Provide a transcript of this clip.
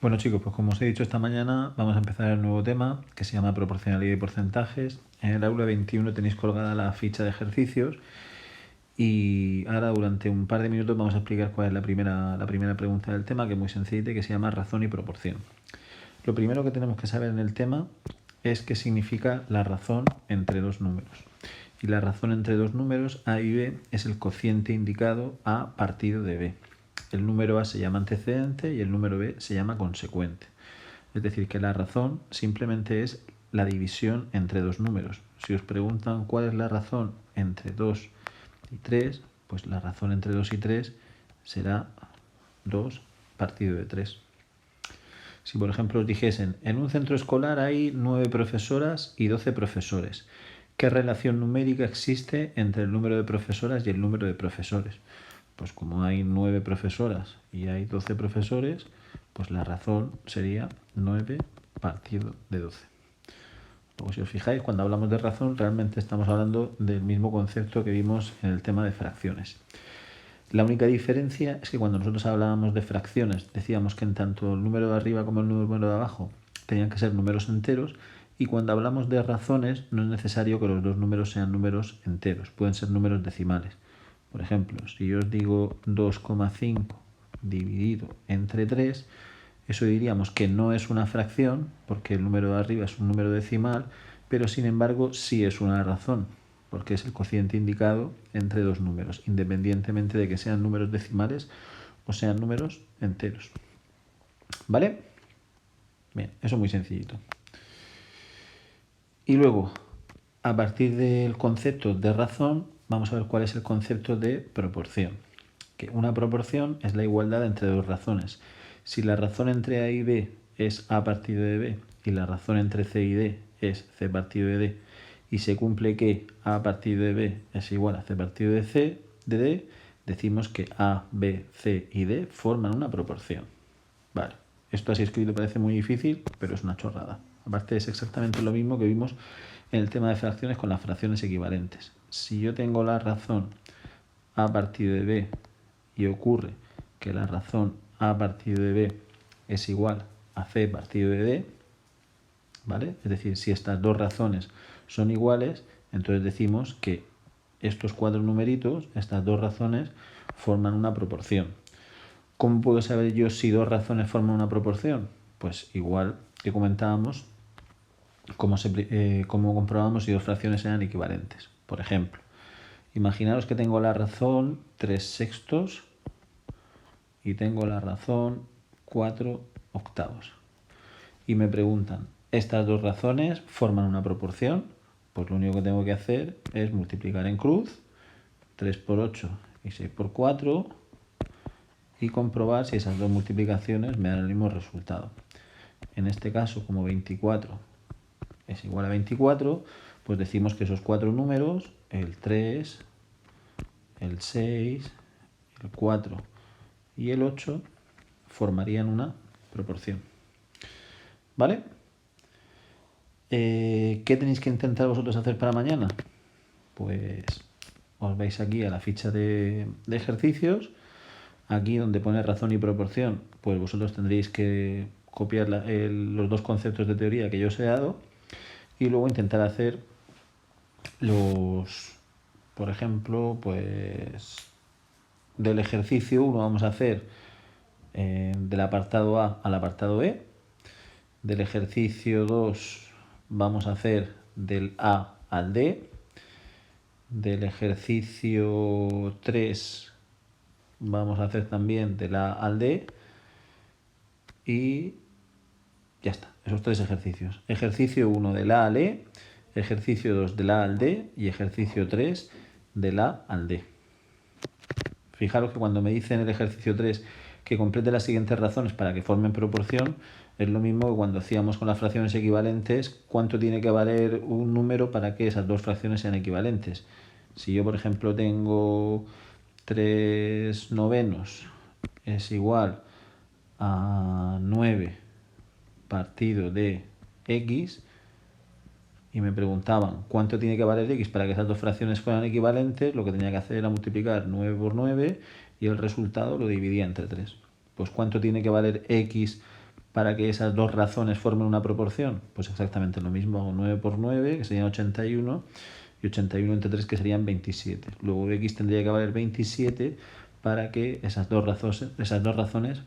Bueno chicos, pues como os he dicho esta mañana, vamos a empezar el nuevo tema que se llama proporcionalidad y porcentajes. En el aula 21 tenéis colgada la ficha de ejercicios y ahora durante un par de minutos vamos a explicar cuál es la primera pregunta del tema, que es muy sencilla, que se llama razón y proporción. Lo primero que tenemos que saber en el tema es qué significa la razón entre dos números. Y la razón entre dos números, A y B, es el cociente indicado A partido de B. El número A se llama antecedente y el número B se llama consecuente. Es decir, que la razón simplemente es la división entre dos números. Si os preguntan cuál es la razón entre 2 y 3, pues la razón entre 2 y 3 será 2 partido de 3. Si por ejemplo os dijesen, en un centro escolar hay 9 profesoras y 12 profesores, ¿qué relación numérica existe entre el número de profesoras y el número de profesores? Pues como hay 9 profesoras y hay 12 profesores, pues la razón sería 9 partido de 12. Luego, si os fijáis, cuando hablamos de razón, realmente estamos hablando del mismo concepto que vimos en el tema de fracciones. La única diferencia es que cuando nosotros hablábamos de fracciones, decíamos que en tanto el número de arriba como el número de abajo tenían que ser números enteros, y cuando hablamos de razones no es necesario que los dos números sean números enteros, pueden ser números decimales. Por ejemplo, si yo os digo 2,5 dividido entre 3, eso diríamos que no es una fracción, porque el número de arriba es un número decimal, pero sin embargo sí es una razón, porque es el cociente indicado entre dos números, independientemente de que sean números decimales o sean números enteros. ¿Vale? Bien, eso es muy sencillito. Y luego, a partir del concepto de razón, vamos a ver cuál es el concepto de proporción. Que una proporción es la igualdad entre dos razones. Si la razón entre A y B es A partido de B y la razón entre C y D es C partido de D, y se cumple que A partido de B es igual a C partido de C de D, decimos que A, B, C y D forman una proporción. Vale, esto así escrito parece muy difícil, pero es una chorrada. Aparte es exactamente lo mismo que vimos en el tema de fracciones con las fracciones equivalentes. Si yo tengo la razón A partido de B y ocurre que la razón A partido de B es igual a C partido de D, ¿vale? Es decir, si estas dos razones son iguales, entonces decimos que estos cuatro numeritos, estas dos razones, forman una proporción. ¿Cómo puedo saber yo si dos razones forman una proporción? Pues igual que comentábamos, cómo comprobamos si dos fracciones sean equivalentes. Por ejemplo, imaginaros que tengo la razón 3/6 y tengo la razón 4/8. Y me preguntan, ¿estas dos razones forman una proporción? Pues lo único que tengo que hacer es multiplicar en cruz 3 por 8 y 6 por 4 y comprobar si esas dos multiplicaciones me dan el mismo resultado. En este caso, como 24 es igual a 24, pues decimos que esos cuatro números, el 3, el 6, el 4 y el 8, formarían una proporción. ¿Vale? ¿Qué tenéis que intentar vosotros hacer para mañana? Pues os vais aquí a la ficha de ejercicios, aquí donde pone razón y proporción, pues vosotros tendréis que copiar los dos conceptos de teoría que yo os he dado y luego intentar hacer por ejemplo, pues del ejercicio 1 vamos a hacer del apartado A al apartado B, del ejercicio 2 vamos a hacer del A al D, del ejercicio 3 vamos a hacer también del A al D y ya está, esos tres ejercicios. Ejercicio 1 del A al E, ejercicio 2 del A al D y ejercicio 3 del A al D. Fijaros que cuando me dicen el ejercicio 3 que complete las siguientes razones para que formen proporción, es lo mismo que cuando hacíamos con las fracciones equivalentes, cuánto tiene que valer un número para que esas dos fracciones sean equivalentes. Si yo, por ejemplo, tengo 3/9 es igual a 9 partido de x, y me preguntaban cuánto tiene que valer x para que esas dos fracciones fueran equivalentes, lo que tenía que hacer era multiplicar 9 por 9 y el resultado lo dividía entre 3. Pues cuánto tiene que valer x para que esas dos razones formen una proporción? Pues exactamente lo mismo, hago 9 por 9, que serían 81, y 81 entre 3, que serían 27. Luego x tendría que valer 27 para que esas dos razones